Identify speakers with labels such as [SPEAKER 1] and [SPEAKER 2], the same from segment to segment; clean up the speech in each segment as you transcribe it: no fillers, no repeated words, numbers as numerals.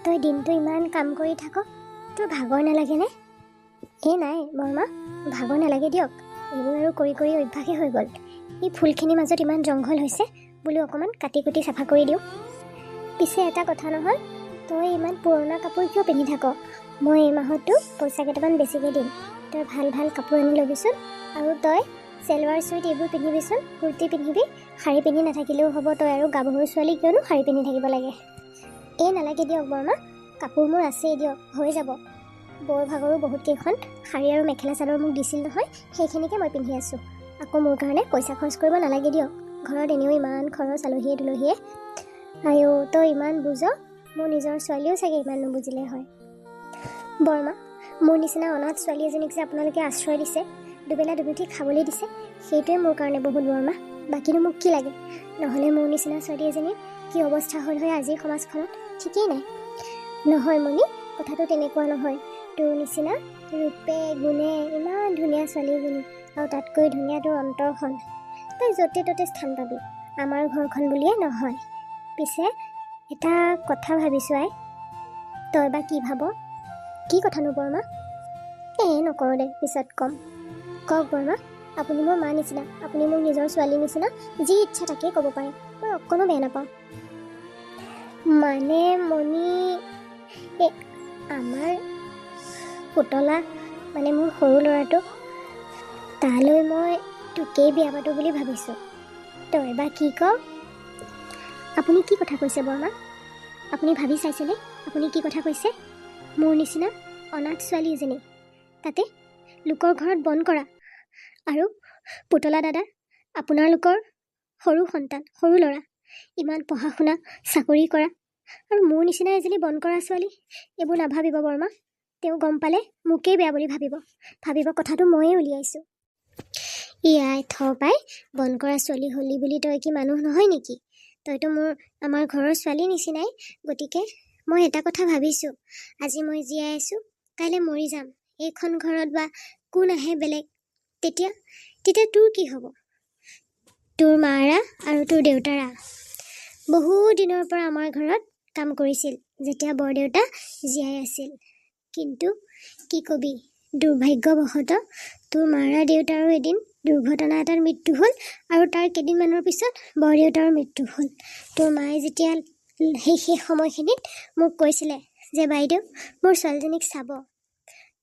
[SPEAKER 1] তই দিনটো ইমান কাম কৰি থাক, তোৰ ভাগৰ নালাগেনে? নাই বৰমা, ভাগৰ নালাগে দিয়ক। এইবোৰ আৰু কৰি কৰি অভ্যাসেই হৈ গ'ল। এই ফুলখিনিৰ মাজত ইমান জংঘল হৈছে, বোলো অকণমান কাটি কুটি চাফা কৰি দিওঁ। পিছে এটা কথা নহয়, তই ইমান পুৰণা কাপোৰ কিয় পিন্ধি থাক? মই এই মাহতো পইচা কেইটামান বেছিকৈ দিম। তই ভাল ভাল কাপোৰ আনি ল'বিচোন, আৰু তই চেলৱাৰ চুইট এইবোৰ পিন্ধিবিচোন, কুৰ্তি পিন্ধিবি। শাৰী পিন্ধি নাথাকিলেও হ'ব, তই আৰু গাভৰু ছোৱালী কিয়নো শাৰী পিন্ধি থাকিব লাগে? নালাগে দিয়ক বৰমা, কাপোৰ মোৰ আছেই দিয়ক, হৈ যাব। বৰ ভাগৰো বহুত কেইখন শাৰী আৰু মেখেলা চাদৰ মোক দিছিল নহয়, সেইখিনিকে মই পিন্ধি আছোঁ। আকৌ মোৰ কাৰণে পইচা খৰচ কৰিব নালাগে দিয়ক। ঘৰত এনেও ইমান খৰচ আলহীয়ে দুলহীয়ে। তই ইমান বুজ, মোৰ নিজৰ ছোৱালীও চাগে ইমান নুবুজিলে হয়। বৰমা, মোৰ নিচিনা অনাথ ছোৱালী এজনীক যে আপোনালোকে আশ্ৰয় দিছে, দুবেলা দুমুঠি খাবলৈ দিছে, সেইটোৱে মোৰ কাৰণে বহুত বৰমা। বাকীনো মোক কি লাগে? নহ'লে মোৰ নিচিনা ছোৱালী এজনীৰ কি অৱস্থা হ'ল হয় আজিৰ সমাজখনত, ঠিকেই নাই। নহয় মণি, কথাটো তেনেকুৱা নহয়। তোৰ নিচিনা ৰূপে গুণে ইমান ধুনীয়া ছোৱালী এজনী, আৰু তাতকৈ ধুনীয়া তোৰ অন্তৰখন। তই য'তে ত'তে স্থান পাবি, আমাৰ ঘৰখন বুলিয়ে নহয়। পিছে এটা কথা ভাবিছোঁ তই বা কি ভাব? কি কথানো বৰমা? নকৰোঁ দে, পিছত ক'ম। কওক বৰমা, আপুনি মোৰ মা নিচিনা, আপুনি মোৰ নিজৰ ছোৱালীৰ নিচিনা, যি ইচ্ছা তাকেই ক'ব পাৰে, মই অকণো বেয়া নাপাওঁ। মানে মণি, আমাৰ পুতলা, মানে মোৰ সৰু ল'ৰাটো, তালৈ মই তোকেই বিয়া পাতোঁ বুলি ভাবিছোঁ। তই বা কি ক? আপুনি কি কথা কৈছে বৰমা? আপুনি ভাবি চাইছেনে আপুনি কি কথা কৈছে? মোৰ নিচিনা অনাথ ছোৱালী এজনী, তাতে লোকৰ ঘৰত বন কৰা, আৰু পুতলা দাদা আপোনালোকৰ সৰু সন্তান, সৰু ল'ৰা, ইমান পঢ়া শুনা চাকৰি কৰা, আৰু মোৰ নিচিনা এজনী বন কৰা ছোৱালী। এইবোৰ নাভাবিব বৰমা, তেওঁ গম পালে মোকেই বেয়া বুলি ভাবিব কথাটো ময়ে উলিয়াইছোঁ। থ পাই, বন কৰা ছোৱালী হ'লি বুলি তই কি মানুহ নহয় নেকি? তইতো আমাৰ ঘৰৰ ছোৱালী নিচিনাই। গতিকে মই এটা কথা ভাবিছোঁ, আজি মই জীয়াই আছোঁ, কাইলৈ মৰি যাম। এইখন ঘৰত বা কোন আহে বেলেগ, তেতিয়া তোৰ কি হ'ব? তোৰ মাৰা আৰু তোৰ দেউতাৰা বহু দিনৰ পৰা আমাৰ ঘৰত কাম কৰিছিল, যেতিয়া বৰদেউতা জীয়াই আছিল। কিন্তু কি কবি, দুৰ্ভাগ্যবশতঃ তোৰ মাৰা দেউতাৰো এদিন দুৰ্ঘটনা এটাত মৃত্যু হ'ল, আৰু তাৰ কেইদিনমানৰ পিছত বৰদেউতাৰো মৃত্যু হ'ল। তোৰ মায়ে যেতিয়া সেই সময়খিনিত মোক কৈছিলে যে বাইদেউ, মোৰ ছোৱালীজনীক চাব,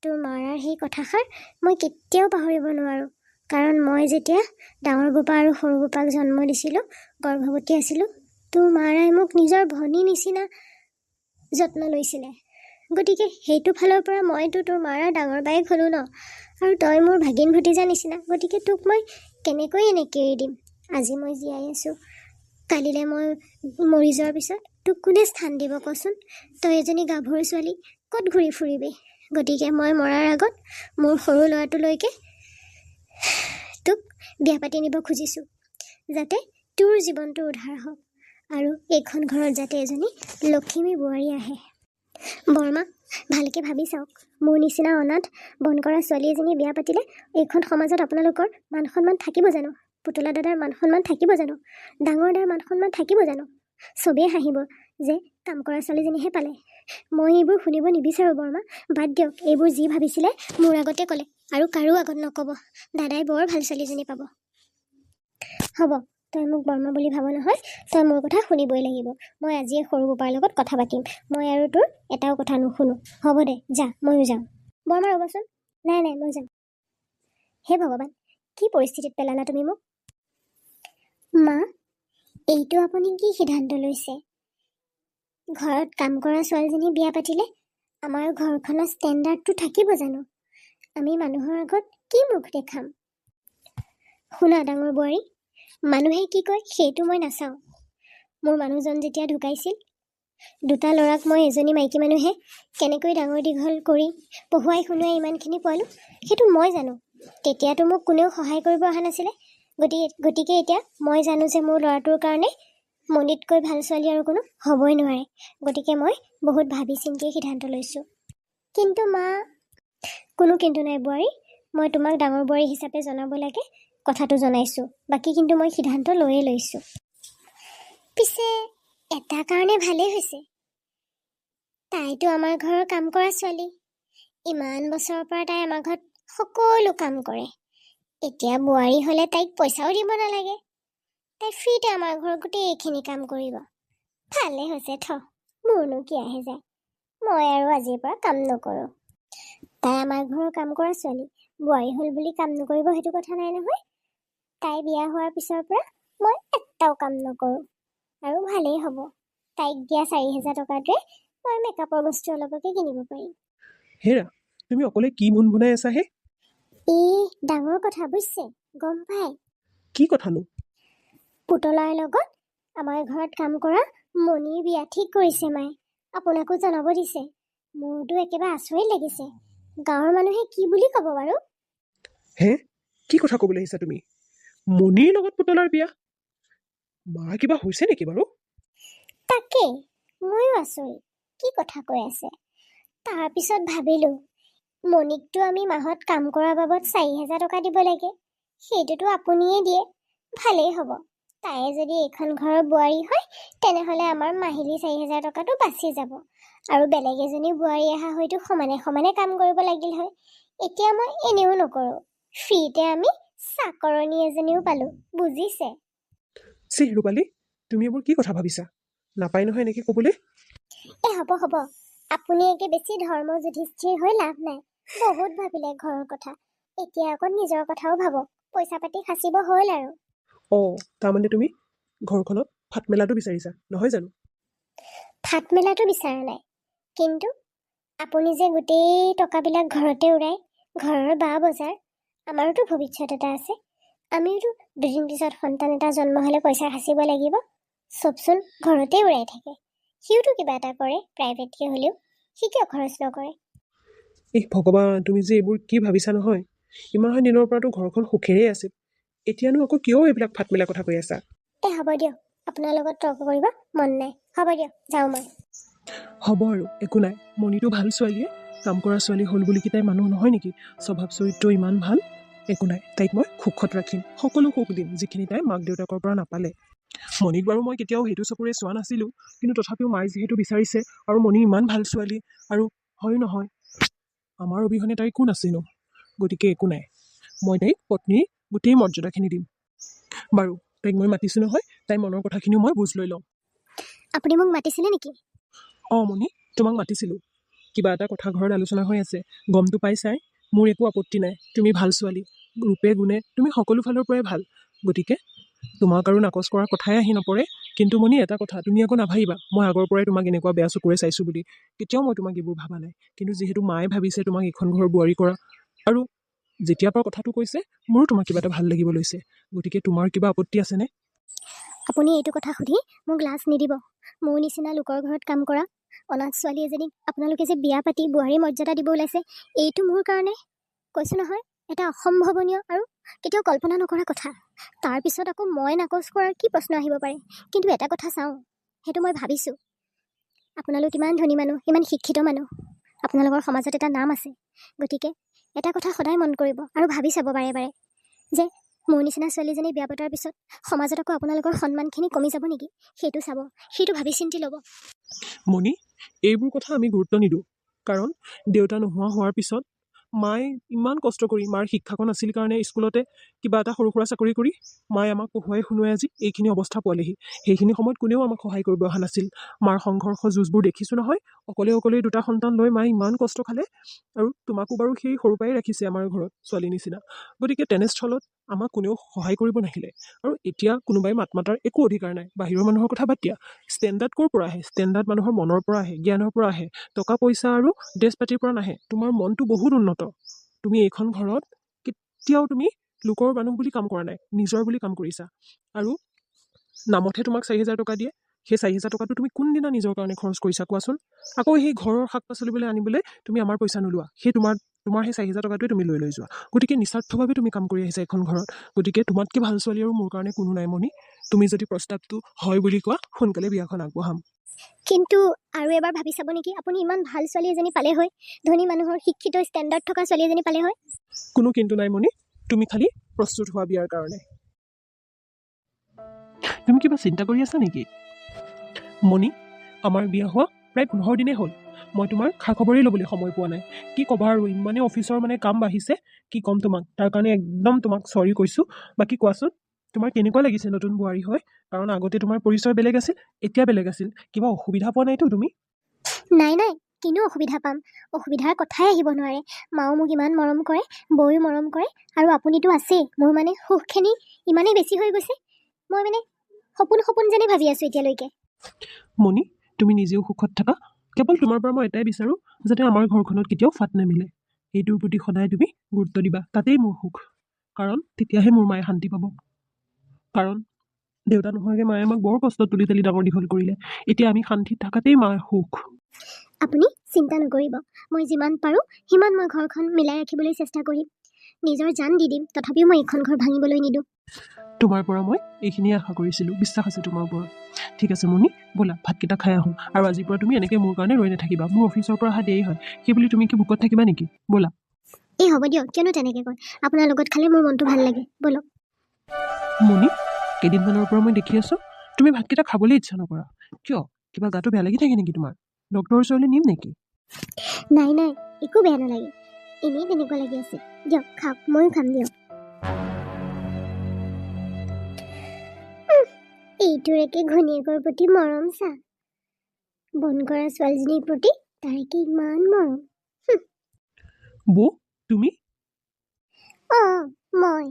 [SPEAKER 1] তোৰ মাৰাৰ সেই কথাষাৰ মই কেতিয়াও পাহৰিব নোৱাৰোঁ। কাৰণ মই যেতিয়া ডাঙৰ বোপা আৰু সৰু বোপাক জন্ম দিছিলোঁ, গৰ্ভৱতী আছিলোঁ, তোৰ মাৰাই মোক নিজৰ ভনী নিচিনা যত্ন লৈছিলে। গতিকে সেইটো ফালৰ পৰা মইতো তোৰ মাৰা ডাঙৰ বায়েক হ'লোঁ ন, আৰু তই মোৰ ভাগিন ভতিজা নিচিনা। গতিকে তোক মই কেনেকৈ এনেকৈ এৰি দিম? আজি মই জীয়াই আছোঁ, কালিলৈ মই মৰি যোৱাৰ পিছত তোক কোনে স্থান দিব কচোন? তই এজনী গাভৰু ছোৱালী, ক'ত ঘূৰি ফুৰিবি? গতিকে মই মৰাৰ আগত মোৰ সৰু ল'ৰাটোলৈকে তোক বিয়া পাতি নিব খুজিছোঁ, যাতে তোৰ জীৱনটো উদ্ধাৰ হওক, আৰু এইখন ঘৰত যাতে এজনী লখিমী বোৱাৰী আহে। বৰমা, ভালকৈ ভাবি চাওক, মোৰ নিচিনা অনাথ বন কৰা ছোৱালী এজনী বিয়া পাতিলে এইখন সমাজত আপোনালোকৰ মান সন্মান থাকিব জানো? পুতলা দাদাৰ মান সন্মান থাকিব জানো? ডাঙৰ দাৰ মান সন্মান থাকিব জানো? চবেই হাঁহিব যে কাম কৰা ছোৱালীজনীহে পালে। মই এইবোৰ শুনিব নিবিচাৰোঁ বৰমা, বাদ দিয়ক। এইবোৰ যি ভাবিছিলে মোৰ আগতে ক'লে, আৰু কাৰো আগত নক'ব। দাদাই বৰ ভাল ছোৱালীজনী পাব। হ'ব, তই মোক বৰমা বুলি ভাব নহয়, তই মোৰ কথা শুনিবই লাগিব। মই আজিয়ে সৰু বোপাৰ লগত কথা পাতিম, মই আৰু তোৰ এটাও কথা নুশুনো। হ'ব দে, যা, ময়ো যাওঁ। বৰমা ৰ'বচোন। নাই মই যাম। হে ভগৱান, কি পৰিস্থিতিত পেলালা তুমি মোক? মা, এইটো আপুনি কি সিদ্ধান্ত লৈছে? ঘৰত কাম কৰা ছোৱালীজনী বিয়া পাতিলে আমাৰ ঘৰখনৰ ষ্টেণ্ডাৰ্ডটো থাকিব জানো? আমি মানুহৰ আগত কি মুখ দেখাম? শুনা ডাঙৰ বোৱাৰী, মানুহে কি কয় সেইটো মই নাচাওঁ। মোৰ মানুহজন যেতিয়া ঢুকাইছিল, দুটা ল'ৰাক মই এজনী মাইকী মানুহে কেনেকৈ ডাঙৰ দীঘল কৰি পঢ়ুৱাই শুনুৱাই ইমানখিনি পোৱালোঁ, সেইটো মই জানো। তেতিয়াতো মোক কোনেও সহায় কৰিব অহা নাছিলে। গতিকে এতিয়া মই জানো যে মোৰ ল'ৰাটোৰ কাৰণে মণিতকৈ ভাল ছোৱালী আৰু কোনো হ'বই নোৱাৰে। গতিকে মই বহুত ভাবি চিন্তিয়ে সিদ্ধান্ত লৈছোঁ। কিন্তু মা, কোনো কিন্তু নাই বোৱাৰী, মই তোমাক ডাঙৰ বোৱাৰী হিচাপে জনাব লাগে কথাটো জনাইছোঁ। বাকী কিন্তু মই সিদ্ধান্ত লৈছোঁ। পিছে এটা কাৰণে ভালেই হৈছে, তাইতো আমাৰ ঘৰৰ কাম কৰা ছোৱালী। ইমান বছৰৰ পৰা তাই আমাৰ ঘৰত সকলো কাম কৰে। এতিয়া বোৱাৰী হ'লে তাইক পইচাও দিব নালাগে। তাই ফ্ৰীতে আমাৰ ঘৰৰ গোটেইখিনি কাম কৰিব। ভালে হৈছে মোৰনো কি আহে যায়। মই আৰু আজিৰ পৰা কাম নকৰোঁ। তাই আমাৰ ঘৰৰ কাম কৰা ছোৱালী। বোৱাৰী হ'ল বুলি কাম নকৰিব সেইটো কথা নাই নহয়। তাই বিয়া হোৱাৰ পিছৰ পৰা মই এটাও কাম নকৰোঁ। আৰু ভালেই হ'ব। তাইক দিয়া 4,000 টকাটোৱে মই মেকআপৰ বস্তু অলপকে কিনিব পাৰিম।
[SPEAKER 2] হেৰা, তুমি অকলে কি ভুনভুনাই আছা হে?
[SPEAKER 1] ডাঙৰ কথা বুজিছে, গম পাই?
[SPEAKER 2] কি কথানো?
[SPEAKER 1] পুতলাৰ লগত আমাৰ ঘৰত কাম কৰা মণিৰ বিয়া ঠিক কৰিছে মায়ে। আপোনাকো জনাব দিছে। মোৰতো একেবাৰে আচৰিত লাগিছে। গাঁৱৰ মানুহে কি বুলি ক'ব বাৰু?
[SPEAKER 2] হে, কি কথা ক'বলৈ আহিছা তুমি? মণিৰ লগত পুতলাৰ বিয়া? মাৰ কিবা হৈছে নেকি বাৰু?
[SPEAKER 1] তাকেই ময়ো আচৰিত, কি কথা কৈ আছে। তাৰপিছত ভাবিলোঁ, মণিকটো আমি মাহত কাম কৰাৰ বাবদ 4,000 টকা দিব লাগে। সেইটোতো আপুনিয়ে দিয়ে। ভালেই হ'ব। তাইয়ে যদি এইখন ঘৰৰ বোৱাৰী হয়, তেনেহ'লে আমাৰ মাহিলী 4,000 টকাটো বাচি যাব। আৰু বেলেগ এজনী বোৱাৰী অহা হয়তো সমানে সমানে কাম কৰিব লাগিল হয়। এতিয়া মই এনেও নকৰোঁ। ফ্ৰীতে আমি চাকৰণী এজনীও পালোঁ, বুজিছে?
[SPEAKER 2] চি ৰূপালী, তুমি এইবোৰ কি কথা ভাবিছা? নাপায় নহয় এনেকৈ ক'বলৈ।
[SPEAKER 1] হ'ব। আপুনি একে বেছি ধৰ্ম যুধিষ্ঠিৰ হৈ লাভ নাই। বহুত ভাবিলে ঘৰৰ কথা। এতিয়া আকৌ নিজৰ কথাও ভাবক। পইচা পাতি সাঁচিব হ'ল আৰু।
[SPEAKER 2] তাৰমানে তুমি ঘৰখনত ফাট মেলাটো বিচাৰিছা, নহয় জানো?
[SPEAKER 1] ফাট মেলাটো বিচৰা নাই, কিন্তু আপুনি যে গোটেই টকাবিলাক ঘৰতে উৰায়, ঘৰৰ বা বজাৰ। আমাৰোতো ভৱিষ্যত এটা আছে। আমিওতো দুদিন পিছত সন্তান এটা জন্ম হ'লে পইচা সাঁচিব লাগিব। চবচোন ঘৰতে উৰাই থাকে। সিওতো কিবা এটা কৰে প্ৰাইভেটকৈ হ'লেও। সি কিয় খৰচ নকৰে?
[SPEAKER 2] ভগৱান, তুমি যে এইবোৰ কি ভাবিছা নহয়। ইমান দিনৰ পৰাতো ঘৰখন সুখেৰে আছিল। এতিয়ানো আকৌ কিয় এইবিলাক ফাট মেলা কথা কৈ আছা?
[SPEAKER 1] হ'ব দিয়ক, আপোনাৰ লগত তৰ্ক কৰিব মন নাই। হ'ব দিয়ক, যাওঁ মই।
[SPEAKER 2] হ'ব আৰু একো নাই। মণিটো ভাল ছোৱালীয়ে, কাম কৰা ছোৱালী হ'ল বুলি কি তাই মানুহ নহয় নেকি? স্বভাৱ চৰিত্ৰ ইমান ভাল। একো নাই, তাইক মই সুখত ৰাখিম। সকলো সুখ দিম যিখিনি তাই মাক দেউতাকৰ পৰা নাপালে। মণিক বাৰু মই কেতিয়াও সেইটো চকুৰে চোৱা নাছিলোঁ, কিন্তু তথাপিও মায়ে যিহেতু বিচাৰিছে, আৰু মণি ইমান ভাল ছোৱালী, আৰু হয় নহয় আমাৰ অবিহনে তাইৰ কোন আছেনো? গতিকে একো নাই, মই তাইক পত্নীৰ গোটেই মৰ্যাদাখিনি দিম। বাৰু, তাইক মই মাতিছোঁ নহয়, তাইৰ মনৰ কথাখিনিও মই বুজ লৈ লওঁ।
[SPEAKER 1] আপুনি মোক মাতিছিলে নেকি?
[SPEAKER 2] মণি, তোমাক মাতিছিলোঁ। কিবা এটা কথা ঘৰত আলোচনা হৈ আছে। গমটো পাইছাই। মোৰ একো আপত্তি নাই। তুমি ভাল ছোৱালী, ৰূপে গুণে তুমি সকলো ফালৰ পৰাই ভাল। গতিকে তোমাক আৰু নাকচ কৰাৰ কথাই আহি নপৰে। কিন্তু মণি, এটা কথা তুমি আকৌ নাভাবিবা মই আগৰ পৰাই তোমাক এনেকুৱা বেয়া চকুৰে চাইছোঁ বুলি। কেতিয়াও মই তোমাক এইবোৰ ভাবা নাই। কিন্তু যিহেতু মায়ে ভাবিছে তোমাক এইখন ঘৰৰ বোৱাৰী কৰা, আৰু যেতিয়াৰ পৰা কথাটো কৈছে মোৰো তোমাক কিবা এটা ভাল লাগিব লৈছে। গতিকে তোমাৰ কিবা আপত্তি আছেনে?
[SPEAKER 1] আপুনি এইটো কথা সুধি মোক লাজ নিদিব। মোৰ নিচিনা লোকৰ ঘৰত কাম কৰা অনাথ ছোৱালী এজনীক আপোনালোকে যে বিয়া পাতি বোৱাৰীৰ মৰ্যাদা দিব ওলাইছে, এইটো মোৰ কাৰণে কৈছোঁ নহয় এটা অসম্ভৱনীয় আৰু কেতিয়াও কল্পনা নকৰা কথা। তাৰপিছত আকৌ মই নাকচ কৰাৰ কি প্ৰশ্ন আহিব পাৰে? কিন্তু এটা কথা চাওঁ, সেইটো মই ভাবিছোঁ, আপোনালোক ইমান ধনী মানুহ, ইমান শিক্ষিত মানুহ, আপোনালোকৰ সমাজত এটা নাম আছে। গতিকে এটা কথা সদায় মন কৰিব আৰু ভাবি চাব বাৰে বাৰে যে মোৰ নিচিনা ছোৱালীজনী বিয়া পতাৰ পিছত সমাজত আকৌ আপোনালোকৰ সন্মানখিনি কমি যাব নেকি? সেইটো চাব, সেইটো ভাবি চিন্তি ল'ব।
[SPEAKER 2] মণি, এইবোৰ কথা আমি গুৰুত্ব নিদিওঁ। কাৰণ দেউতা নোহোৱা হোৱাৰ পিছত মায়ে ইমান কষ্ট কৰি, মাৰ শিক্ষাকণ আছিল কাৰণে স্কুলতে কিবা এটা সৰু সুৰা চাকৰি কৰি মায়ে আমাক পঢ়ুৱাই শুনুৱাই আজি এইখিনি অৱস্থা পোৱালেহি। সেইখিনি সময়ত কোনেও আমাক সহায় কৰিব অহা নাছিল। মাৰ সংঘৰ্ষ যুঁজবোৰ দেখিছোঁ নহয়। অকলে দুটা সন্তান লৈ মায়ে ইমান কষ্ট খালে। আৰু তোমাকো বাৰু সেই সৰু পৰাই ৰাখিছে আমাৰ ঘৰত ছোৱালী নিচিনা। গতিকে তেনেস্থলত আমাক কোনেও সহায় কৰিব নাহিলে। আৰু এতিয়া কোনোবাই মাত মাতাৰ একো অধিকাৰ নাই। বাহিৰৰ মানুহৰ কথা বাদ দিয়া। ষ্টেণ্ডাৰ্ড ক'ৰ পৰা আহে? ষ্টেণ্ডাৰ্ড মানুহৰ মনৰ পৰা আহে, জ্ঞানৰ পৰা আহে, টকা পইচা আৰু ড্ৰেছ পাতিৰ পৰা নাহে। তোমাৰ মনটো বহুত উন্নত। তুমি এইখন ঘৰত কেতিয়াও তুমি লোকৰ মানুহ বুলি কাম কৰা নাই, নিজৰ বুলি কাম কৰিছা। আৰু নামতহে তোমাক 4,000 টকা দিয়ে। সেই 4,000 টকাটো তুমি কোনদিনা নিজৰ কাৰণে খৰচ কৰিছা কোৱাচোন? আকৌ সেই ঘৰৰ শাক পাচলিবলৈ আনিবলৈ তুমি আমাৰ পইচা নোলোৱা। সেই তোমাৰ সেই 4,000 টকাটোৱে তুমি লৈ যোৱা। গতিকে নিস্বাৰ্থভাৱে তুমি কাম কৰি আহিছা এখন ঘৰত। গতিকে তোমাতকৈ ভাল ছোৱালী আৰু মোৰ কাৰণে কোনো নাই মণি। তুমি যদি প্ৰস্তাৱটো হয় বুলি কোৱা, সোনকালে বিয়াখন আগবঢ়াম।
[SPEAKER 1] কিন্তু আৰু এবাৰ ভাবি চাব নেকি? আপুনি ইমান ভাল ছোৱালী এজনী পালে হয়, ধনী মানুহৰ শিক্ষিত ষ্টেণ্ডাৰ্ড থকা ছোৱালী এজনী পালে হয়।
[SPEAKER 2] কোনো কিন্তু নাই মণি, তুমি খালি প্ৰস্তুত হোৱা বিয়াৰ কাৰণে। তুমি কিবা চিন্তা কৰি আছা নেকি? মণি, আমাৰ বিয়া হোৱা প্ৰায় 15 দিনেই হ'ল। মই তোমাৰ খা খবৰেই ল'বলৈ সময় পোৱা নাই। কি ক'বা আৰু, ইমানে অফিচৰ মানে কাম বাঢ়িছে, কি ক'ম তোমাক। তাৰ কাৰণে একদম তোমাক চৰি কৈছোঁ। বাকী কোৱাচোন, তোমাৰ কেনেকুৱা লাগিছে নতুন বোৱাৰী হয়? কাৰণ আগতে তোমাৰ পৰিচয় বেলেগ আছিল, এতিয়া বেলেগ আছিল। কিবা অসুবিধা পোৱা নাইতো তুমি?
[SPEAKER 1] নাই নাই, কিনো অসুবিধা পাম। অসুবিধাৰ কথাই আহিব নোৱাৰে। মাও মোক ইমান মৰম কৰে, বৌও মৰম কৰে, আৰু আপুনিতো আছেই। মোৰ মানে সুখখিনি ইমানেই বেছি হৈ গৈছে, মই মানে সপোন সপোন যেনে ভাবি আছোঁ এতিয়ালৈকে।
[SPEAKER 2] মণি, তুমি নিজেও সুখত থাকা। কেৱল তোমাৰ পৰা মই এটাই বিচাৰোঁ, যাতে আমাৰ ঘৰখনত কেতিয়াও ফাট নামিলে। এইটোৰ প্ৰতি সদায় তুমি গুৰুত্ব দিবা, তাতেই মোৰ সুখ। কাৰণ তেতিয়াহে মোৰ মায়ে শান্তি পাব। কাৰণ দেউতা নোহোৱাকৈ মায়ে আমাক বৰ কষ্টত তুলি তালি ডাঙৰ দীঘল কৰিলে। এতিয়া আমি শান্তিত থকাতেই মাৰ সুখ।
[SPEAKER 1] আপুনি চিন্তা নকৰিব, মই যিমান পাৰোঁ সিমান মই ঘৰখন মিলাই ৰাখিবলৈ চেষ্টা কৰিম। নিজৰ জান দি দিম, তথাপিও মই এইখন ঘৰ ভাঙিবলৈ নিদিওঁ।
[SPEAKER 2] তোমাৰ পৰা মই এইখিনিয়ে আশা কৰিছিলোঁ, বিশ্বাস আছে তোমাৰ ওপৰত। ঠিক আছে মণি, ব'লা ভাতকেইটা খাই আহোঁ। আৰু আজিৰ পৰা তুমি এনেকৈ মোৰ কাৰণে ৰৈ নাথাকিবা। মোৰ অফিচৰ পৰা অহা দেৰি হয়, সেই বুলি তুমি কি ভোকত থাকিবা নেকি? ব'লা।
[SPEAKER 1] এই হ'ব দিয়ক, কিয়নো তেনেকৈ কয়। আপোনাৰ লগত খালে মোৰ মনটো ভাল লাগে, ব'লক।
[SPEAKER 2] মণি, কেইদিনমানৰ পৰা মই দেখি আছোঁ তুমি ভাতকেইটা খাবলৈ ইচ্ছা নকৰা। কিয়, কিবা গাটো বেয়া লাগি থাকে নেকি তোমাৰ? ডক্টৰৰ ওচৰলৈ নিম নেকি?
[SPEAKER 1] নাই নাই, একো বেয়া নালাগে, এনেই তেনেকুৱা লাগি আছে। দিয়ক খাওক, ময়ো খাম দিয়ক। এইটোৰ একে ঘৈণীয়েকৰ প্ৰতি মৰম চা। বন কৰা ছোৱালীজনীৰ প্ৰতি তাৰ একে ইমান মৰম।
[SPEAKER 2] বৌ, তুমি?
[SPEAKER 1] অঁ, মই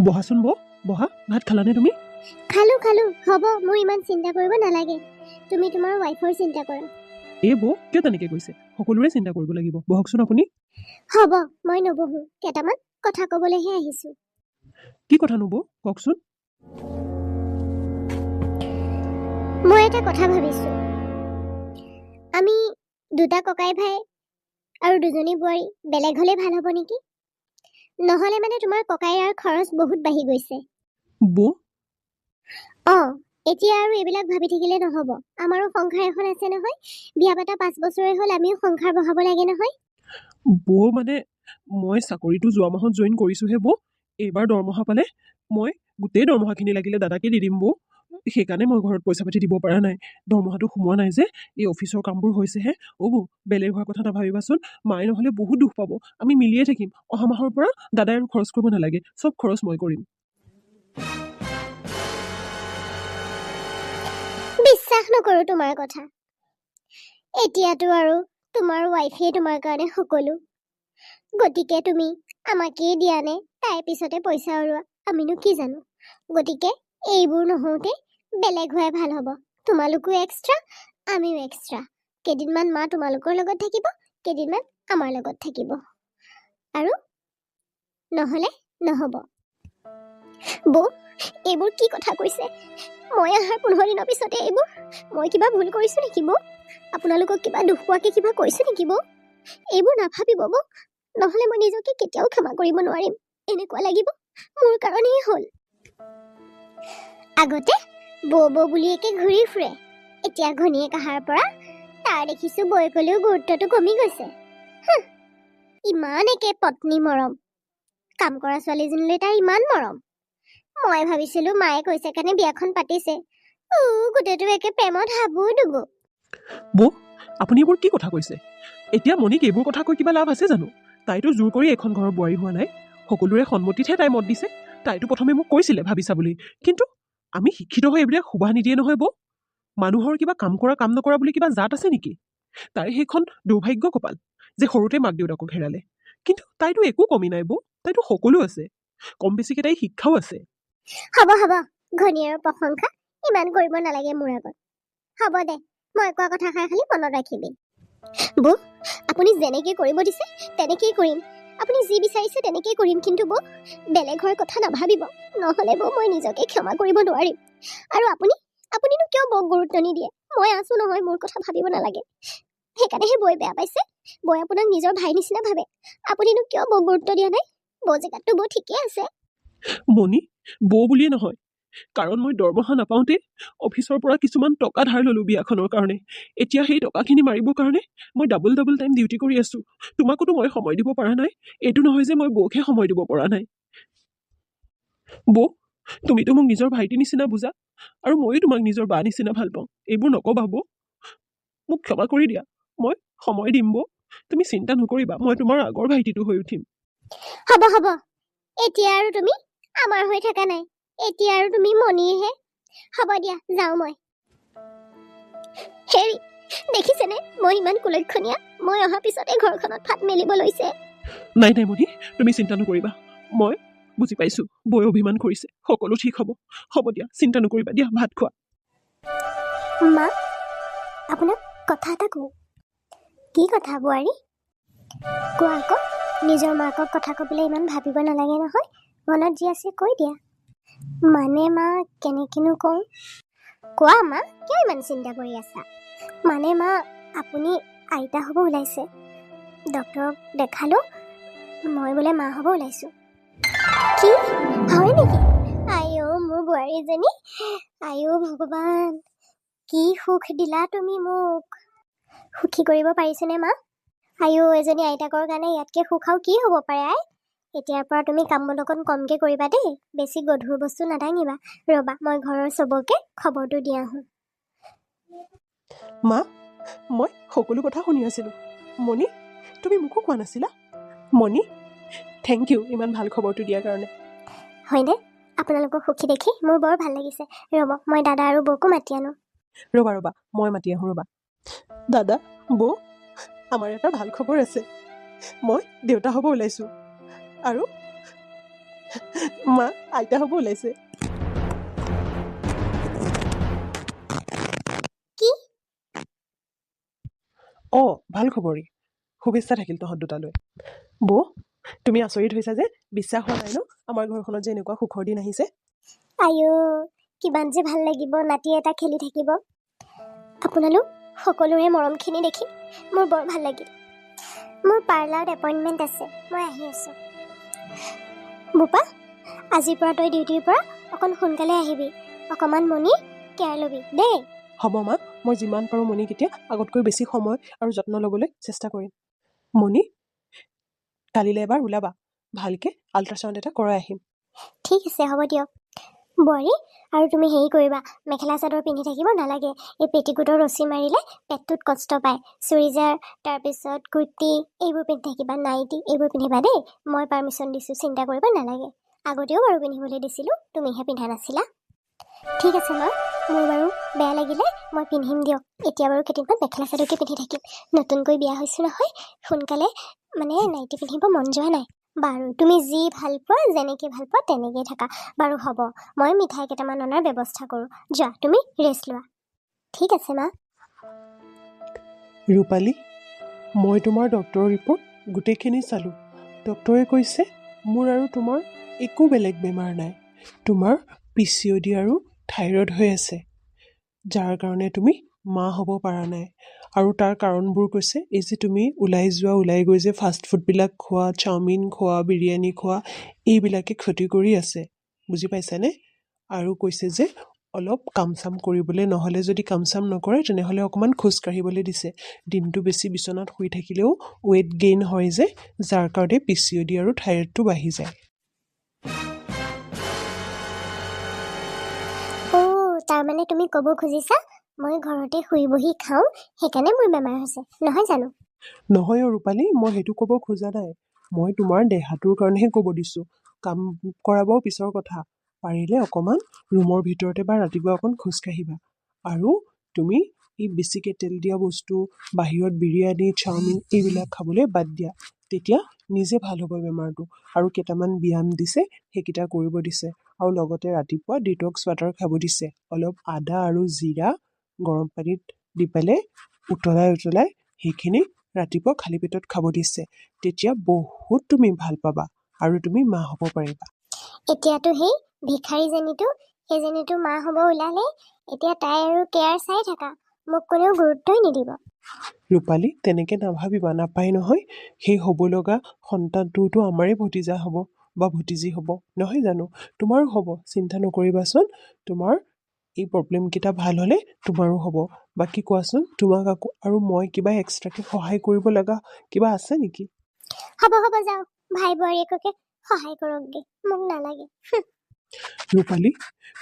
[SPEAKER 2] বহাচোন বৌ, বহা। ভাত খালানে তুমি?
[SPEAKER 1] খালোঁ খালোঁ, হ'ব, মোৰ ইমান চিন্তা কৰিব নালাগে। তুমি তোমাৰ ৱাইফৰ চিন্তা কৰা।
[SPEAKER 2] এই বৌ, কিয় তেনেকৈ কৈছে? সকলোৰে চিন্তা কৰিব লাগিব। বহকচোন আপুনি।
[SPEAKER 1] হ'ব, মই নবহোঁ। কেইটামান কথা ক'বলৈহে আহিছোঁ।
[SPEAKER 2] কি কথানো বৌ, কওকচোন।
[SPEAKER 1] মই এটা কথা ভাবিছোঁ, আমি দুটা ককাই ভাই আৰু দুজনী বোৱাৰী বেলেগ হ'লে ভাল হ'ব নেকি? নহ'লে মানে তোমাৰ ককাইৰাৰ খৰচ বহুত বাঢ়ি গৈছে।
[SPEAKER 2] বৌ,
[SPEAKER 1] অঁ, এতিয়া আৰু এইবিলাক ভাবি থাকিলে নহ'ব। আমাৰো সংসাৰ এখন আছে নহয়। বিয়া পতা 5 বছৰে হ'ল, আমিও সংসাৰ বঢ়াব লাগে নহয়।
[SPEAKER 2] বৌ মানে মই চাকৰিটো যোৱা মাহত জইন কৰিছোঁহে বৌ। এইবাৰ দৰমহা পালে মই গোটেই দৰমহাখিনি লাগিলে দাদাকে দি দিম বৌ। সেইকাৰণে মই ঘৰত পইচা পাতি দিব পৰা নাই। দৰমহাটো সোমোৱা নাই যে, এই অফিচৰ কামবোৰ হৈছেহে। অ' বৌ, বেলেগ হোৱাৰ কথা নাভাবিবাচোন। মায়ে নহ'লে বহুত দুখ পাব। আমি মিলিয়ে থাকিম। অহা মাহৰ পৰা দাদাই আৰু খৰচ কৰিব নালাগে, চব খৰচ মই কৰিম।
[SPEAKER 1] বিশ্বাস নকৰোঁ তোমাৰ কথা। এতিয়াতো আৰু তোমাৰ ৱাইফেই তোমাৰ কাৰণে সকলো। গতিকে তুমি আমাকেই দিয়া নে তাইৰ পিছতে পইচা উৰোৱা, আমিনো কি জানো। গতিকে এইবোৰ নহওঁতে বেলেগ হোৱাই ভাল হ'ব। তোমালোকো এক্সট্ৰা, আমিও এক্সট্ৰা। কেইদিনমান মা তোমালোকৰ লগত থাকিব, কেইদিনমান আমাৰ লগত থাকিব। আৰু নহ'লে নহ'ব। বৌ, এইবোৰ কি কথা কৈছে? মই অহাৰ 15 দিনৰ পিছতে এইবোৰ? মই কিবা ভুল কৰিছোঁ নেকি বৌ? আপোনালোকক কিবা দুখ পোৱাকৈ কিবা কৈছোঁ নেকি বৌ? এইবোৰ নাভাবিব বৌ, নহ'লে মই নিজকে কেতিয়াও ক্ষমা কৰিব নোৱাৰিম। এনেকুৱা লাগিব মোৰ কাৰণেই হ'ল। আগতে বৌ বৌ বুলি একে ঘূৰি ফুৰে, এতিয়া ঘৈণীয়েক অহাৰ পৰা তাৰ দেখিছোঁ বৌয়েকলৈও গুৰুত্বটো কমি গৈছে। ইমান একে পত্নী মৰম, কাম কৰা ছোৱালীজনীলৈ তাৰ ইমান মৰম। মই ভাবিছিলোঁ মায়ে কৈছে কাৰণে বিয়াখন পাতিছে। গোটেইটো একে প্ৰেমত হাবুডুবু।
[SPEAKER 2] বৌ, আপুনি এইবোৰ কি কথা কৈছে? এতিয়া মণিক এইবোৰ কথা কৈ কিবা লাভ আছে জানো? তাইতো জোৰ কৰি এখন ঘৰৰ বোৱাৰী হোৱা নাই। সকলোৰে সন্মতিতহে তাই মত দিছে। তাইতো প্ৰথমে মোক কৈছিলে ভাবিছা বুলি, কিন্তু আমি শিক্ষিত হৈ এইবিলাক শুবা নিদিয়ে নহয় বৌ। মানুহৰ কিবা কাম কৰা কাম নকৰা বুলি কিবা জাত আছে নেকি? তাইৰ সেইখন দুৰ্ভাগ্য কপাল যে সৰুতে মাক দেউতাকক হেৰালে। কিন্তু তাইতো একো কমি নাই বৌ, তাইতো সকলো আছে। কম বেছিকে তাইৰ শিক্ষাও আছে।
[SPEAKER 1] হ'ব হ'ব, ঘৈণীয়েৰৰ প্ৰশংসা ইমান কৰিব নালাগে মোৰ আগত। হ'ব দে, মই কোৱা কথাষাৰ খালি মনত ৰাখিবি। বৌ, আপুনি যেনেকৈ কৰিব দিছে তেনেকেই কৰিম। আপুনি যি বিচাৰিছে তেনেকেই কৰিম, কিন্তু বৌ বেলেগ হোৱাৰ কথা নাভাবিব। নহ'লে বৌ মই নিজকে ক্ষমা কৰিব নোৱাৰিম। আৰু আপুনিনো কিয় বৌক গুৰুত্ব নিদিয়ে? মই আছোঁ নহয়, মোৰ কথা ভাবিব নালাগে। সেইকাৰণেহে বৌয়ে বেয়া পাইছে। বৌয়ে আপোনাক নিজৰ ভাই নিচিনা ভাবে। আপুনিনো কিয় বৌক গুৰুত্ব দিয়া নাই? বৌ জেগাততো বৌ ঠিকেই আছে।
[SPEAKER 2] মণি, বৌ বুলিয়ে নহয়, কাৰণ মই দৰমহা নাপাওঁতে অফিচৰ পৰা কিছুমান টকা ধাৰ ল'লোঁ বিয়াখনৰ কাৰণে। এতিয়া সেই টকাখিনি মাৰিবৰ কাৰণে মই ডাবল টাইম ডিউটি কৰি আছোঁ। তোমাকোতো মই সময় দিব পৰা নাই। এইটো নহয় যে মই বৌকহে সময় দিব পৰা নাই। বৌ, তুমিতো মোক নিজৰ ভাইটি নিচিনা বুজা, আৰু ময়ো তোমাক নিজৰ বা নিচিনা ভাল পাওঁ। এইবোৰ নক'বা বৌ, মোক ক্ষমা কৰি দিয়া। মই সময় দিম বৌ, তুমি চিন্তা নকৰিবা, মই তোমাৰ আগৰ ভাইটিটো হৈ উঠিম।
[SPEAKER 1] হ'ব হ'ব, এতিয়া আৰু তুমি আমাৰ হৈ থকা নাই, এতিয়া আৰু তুমি মণিৰহে। হ'ব দিয়া, যাওঁ মই। হেৰি, দেখিছেনে মই ইমান কুলক্ষণীয়া? মই অহাৰ পিছতে ঘৰখনত ফাট মেলিব লৈছে।
[SPEAKER 2] নাই নাই মণি, তুমি চিন্তা নকৰিবা, মই বুজি পাইছোঁ বৌয়ে অভিমান কৰিছে, সকলো ঠিক হ'ব। হ'ব দিয়া, চিন্তা নকৰিবা, দিয়া ভাত খোৱা।
[SPEAKER 1] মা, আপোনাক কথা এটা কওঁ। কি কথা বোৱাৰী? কোৱা আকৌ। নিজৰ মাকক কথা ক'বলৈ ইমান ভাবিব নালাগে নহয়, মনত যি আছে কৈ দিয়া। মানে মা, কেনেকেনো কওঁ? কোৱা মা, কিয় ইমান চিন্তা কৰি আছা? মানে মা, আপুনি আইতা হ'ব ওলাইছে। ডক্তৰক দেখালোঁ, মই বোলে মা হ'ব ওলাইছোঁ। কি হয় নেকি? আইঅ মোৰ বোৱাৰীজনী, আইঅ ভগৱান, কি সুখ দিলা তুমি মোক। সুখী কৰিব পাৰিছেনে মা? আইঅ এজনী আইতাকৰ কাৰণে ইয়াতকৈ সুখ আৰু কি হ'ব পাৰে আই? এতিয়াৰ পৰা তুমি কাম বন অকণ কমকৈ কৰিবা দেই, বেছি গধুৰ বস্তু নাদাঙিবা। ৰ'বা, মই ঘৰৰ চবকে খবৰটো দি আহোঁ।
[SPEAKER 2] মা, মই সকলো কথা শুনি আছিলোঁ। মণি, তুমি মোকো কোৱা নাছিলা? মণি, থেংক ইউ ইমান ভাল খবৰটো দিয়াৰ কাৰণে।
[SPEAKER 1] হয়নে? আপোনালোকক সুখী দেখি মোৰ বৰ ভাল লাগিছে। ৰ'ব, মই দাদা আৰু বৌকো মাতি আনো।
[SPEAKER 2] ৰ'বা ৰ'বা, মই মাতি আহোঁ ৰ'বা। দাদা, বৌ, আমাৰ এটা ভাল খবৰ আছে। মই দেউতা হ'ব ওলাইছোঁ, আৰু মা আইতা হ'ব ওলাইছে।
[SPEAKER 1] কি?
[SPEAKER 2] অঁ, ভাল খবৰেই। শুভেচ্ছা থাকিল তহঁত দুটালৈ। বৌ, তুমি আচৰিত হৈছা যে? বিশ্বাস হোৱা নাই ন আমাৰ ঘৰখনত যে এনেকুৱা সুখৰ দিন আহিছে?
[SPEAKER 1] আইঅ, কিমান যে ভাল লাগিব নাতি এটা খেলি থাকিব। আপোনালোক সকলোৰে মৰমখিনি দেখি মোৰ বৰ ভাল লাগিল। মোৰ পাৰ্লাৰত এপইণ্টমেণ্ট আছে, মই আহি আছোঁ। বোপা, আজিৰ পৰা তই ডিউটিৰ পৰা অকণ সোনকালে আহিবি। অকণমান মণি কেয়াৰ ল'বি দেই।
[SPEAKER 2] হ'ব মা, মই যিমান পাৰোঁ মণিক এতিয়া আগতকৈ বেছি সময় আৰু যত্ন ল'বলৈ চেষ্টা কৰিম। মণি, কালিলৈ এবাৰ ওলাবা, ভালকৈ আল্ট্ৰাচাউণ্ড এটা কৰাই আহিম।
[SPEAKER 1] ঠিক আছে, হ'ব দিয়ক। বোৱাৰী, আৰু তুমি হেৰি কৰিবা, মেখেলা চাদৰ পিন্ধি থাকিব নালাগে। এই পেটিকোটৰ ৰছী মাৰিলে পেটটোত কষ্ট পায়। চুৰিজাৰ, তাৰপিছত কুৰ্তি এইবোৰ পিন্ধি থাকিবা, নাইটি এইবোৰ পিন্ধিবা দেই। মই পাৰ্মিশ্যন দিছোঁ, চিন্তা কৰিব নালাগে। আগতেও বাৰু পিন্ধিবলৈ দিছিলোঁ, তুমিহে পিন্ধা নাছিলা। ঠিক আছে মা, মোৰ বাৰু বেয়া লাগিলে মই পিন্ধিম দিয়ক। এতিয়া বাৰু কেইদিনমান মেখেলা চাদৰকে পিন্ধি থাকিম। নতুনকৈ বিয়া হৈছোঁ নহয়, সোনকালে মানে নাইটি পিন্ধিব মন যোৱা নাই। বাৰু তুমি যি ভাল পোৱা, যেনেকৈ ভাল পোৱা তেনেকৈ থাকা। বাৰু হ'ব, মই মিঠাই কেইটামান অনাৰ ব্যৱস্থা কৰোঁ। যোৱা, তুমি ৰেষ্ট লোৱা। ঠিক আছে মা।
[SPEAKER 2] ৰূপালী, মই তোমাৰ ডক্টৰৰ ৰিপৰ্ট গোটেইখিনি চালোঁ। ডক্টৰে কৈছে মোৰ আৰু তোমাৰ একো বেলেগ বেমাৰ নাই। তোমাৰ PCOD আৰু থাইৰয়ড হৈ আছে, যাৰ কাৰণে তুমি মা হ'ব পৰা নাই। আৰু তাৰ কাৰণবোৰ কৈছে এই যে তুমি ওলাই গৈ যে ফাষ্ট ফুডবিলাক খোৱা, চাওমিন খোৱা, বিৰিয়ানী খোৱা, এইবিলাকে ক্ষতি কৰি আছে, বুজি পাইছানে? আৰু কৈছে যে অলপ কাম চাম কৰিবলৈ, নহ'লে যদি কাম চাম নকৰে তেনেহ'লে অকণমান খোজকাঢ়িবলৈ দিছে। দিনটো বেছি বিচনাত শুই থাকিলেও ৱেইট গেইন হয় যে, যাৰ কাৰণে PCOD আৰু থাইৰয়ডটো বাঢ়ি যায়।
[SPEAKER 1] তাৰমানে তুমি ক'ব খুজিছা মই ঘৰতে শুই বহি খাওঁ, সেইকাৰণে মোৰ বেমাৰ হৈছে, নহয় জানো?
[SPEAKER 2] নহয় ৰূপালী, মই সেইটো ক'ব খোজা নাই। মই তোমাৰ দেহাটোৰ কাৰণেহে ক'ব দিছোঁ। কাম কৰাব পিছৰ কথা। পাৰিলে অকণমান ৰুমৰ ভিতৰতে বা ৰাতিপুৱা অকণ খোজকাঢ়িবা। আৰু তুমি এই বেছিকৈ তেল দিয়া বস্তু, বাহিৰত বিৰিয়ানী, চাওমিন এইবিলাক খাবলৈ বাদ দিয়া। তেতিয়া নিজে ভাল হ'ব বেমাৰটো। আৰু কেইটামান ব্যায়াম দিছে, সেইকেইটা কৰিব দিছে। আৰু লগতে ৰাতিপুৱা ডিটক্স ৱাটাৰ খাব দিছে। অলপ আদা আৰু জিৰা গৰম পানীত দি পেলাই উতলাই সেইখিনি ৰাতিপুৱা খালী পেটত খাব দিছে। তেতিয়া বহুত তুমি ভাল পাবা আৰু তুমি মা হ'ব পাৰিবা।
[SPEAKER 1] এতিয়াতো সেই সেইজনীটো মা হ'ব ওলালে, এতিয়া তাই আৰু কেয়াৰ চাই থাকা, মোক কোনেও গুৰুত্বই নিদিব।
[SPEAKER 2] ৰূপালী, তেনেকৈ নাভাবিবা, নাপায় নহয়। সেই হ'ব লগা সন্তানটোতো আমাৰে ভতিজা হ'ব বা ভতিজী হ'ব, নহয় জানো? তোমাৰো হ'ব, চিন্তা নকৰিবাচোন। তোমাৰ এই প্ৰব্লেমকেইটা ভাল হ'লে তোমাৰো হ'ব। বাকী কোৱাচোন, তোমাক আকৌ আৰু মই কিবা এক্সট্ৰাকৈ সহায় কৰিব লগা কিবা আছে নেকি?
[SPEAKER 1] হ'ব যাওঁ, ভাই বোৱাৰীয়েককে সহায় কৰকগে, মোক নালাগে।
[SPEAKER 2] ৰূপালী,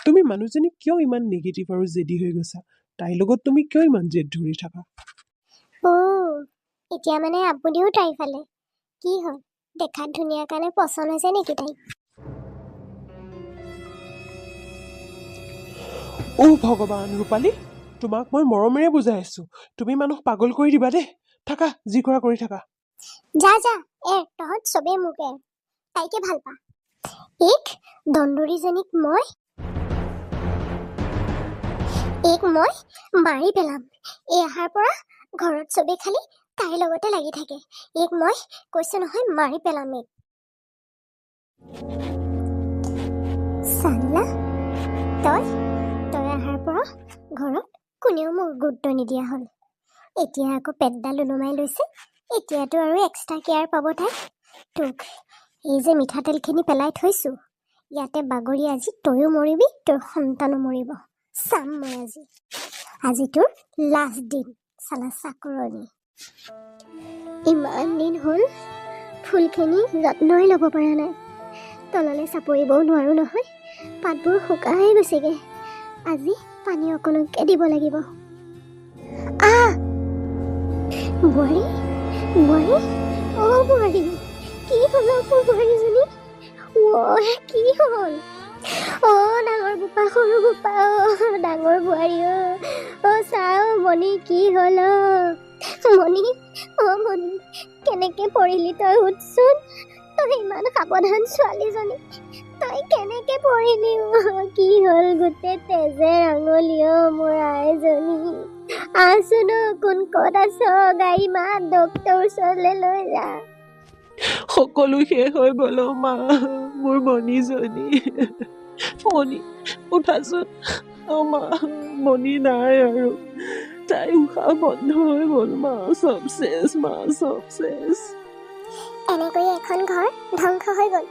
[SPEAKER 2] তুমি মানুহজনী কিয় ইমান নিগেটিভ আৰু জেদি হৈ গৈছা? তাইৰ লগত তুমি কিয় ইমান জেদ ধৰি থাকা?
[SPEAKER 1] এতিয়া মানে আপুনিও তাইৰ ফালে কি হ'ল দেখাত ধুনীয়া কাৰণে পচন্দ হৈছে নেকি তাই
[SPEAKER 2] ভগৱান ৰূপালী তোমাক মই মৰমেৰে বুজাই আছো তুমি মানুহ পাগল কৰি দিবা দেই থাকা যি কৰা কৰি থাকা
[SPEAKER 1] যা তহঁত চবেই মোক তাইকে ভাল পা এক দন্দৰীজনীক মই মাৰি পেলাম এহাৰ পৰা ঘৰত চবেই খালি তাইৰ লগতে লাগি থাকে এক মই কৈছো নহয় মাৰি পেলাম এক চাল্লা তই অহাৰ পৰা ঘৰত কোনেও মোক গুৰুত্ব নিদিয়া হ'ল এতিয়া আকৌ পেটডাল ওলমাই লৈছে এতিয়াতো আৰু এক্সট্ৰা কেয়াৰ পাব তাই তোক এই যে মিঠাতেলখিনি পেলাই থৈছো ইয়াতে বাগৰি আজি তয়ো মৰিবি তোৰ সন্তানো মৰিব চাম মই আজি তোৰ লাষ্ট দিন চালা চাকৰণি ইমান দিন হ'ল ফুলখিনি যত্নই ল'ব পৰা নাই তললৈ চাপৰিবও নোৱাৰো নহয় পাতবোৰ শুকাই গৈছেগে আজি পানী অকণকে দিব লাগিব বোৱাৰী বোৱাৰী কি হ'ল বোৱাৰীজনী কি হ'ল ডাঙৰ বোপা সৰু বোপা ডাঙৰ বোৱাৰী চাও মণি কি হ'ল মণি কেনেকে পৰিলি তই উঠচোন তই ইমান সাৱধান ছোৱালীজনী তই কেনেকে পৰিলি কি হ'ল গোটেই তেজে আঙুলি মোৰ আইজনী আছোন কোন ক'ত আছ গাড়ী মাত ডক্টৰ ওচৰলৈ লৈ যা
[SPEAKER 2] সকলো শেষ হৈ গ'ল মা মোৰ মণিজনী মণি উঠাচোন মা মণি নাই আৰু তাই উশাহ বন্ধ হৈ গ'ল মা চব চেছ
[SPEAKER 1] এনেকৈয়ে এখন ঘৰ ধ্বংস হৈ গ'ল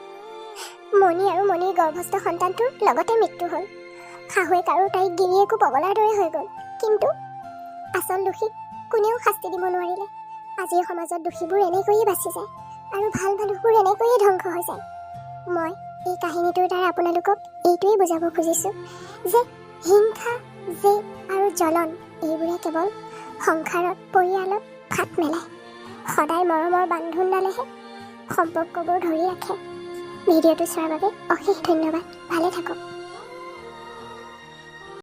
[SPEAKER 1] মণি আৰু মণিৰ গৰ্ভস্থ সন্তানটোৰ লগতে মৃত্যু হ'ল শাহুৱেক আৰু তাইক গিৰিয়েকো পগলাৰ দৰে হৈ গ'ল কিন্তু আচল দোষীক কোনেও শাস্তি দিব নোৱাৰিলে আজিৰ সমাজত দোষীবোৰ এনেকৈয়ে বাচি যায় আৰু ভাল মানুহবোৰ এনেকৈয়ে ধ্বংস হৈ যায় মই এই কাহিনীটোৰ দ্বাৰা আপোনালোকক এইটোৱেই বুজাব খুজিছোঁ যে হিংসা জেদ আৰু জ্বলন এইবোৰে কেৱল সংসাৰত পৰিয়ালত ফাট মেলায় সদায় মৰমৰ বান্ধোনডালেহে সম্পৰ্কবোৰ ধৰি ৰাখে ভিডিঅ'টো চোৱাৰ বাবে অশেষ ধন্যবাদ ভালে থাকক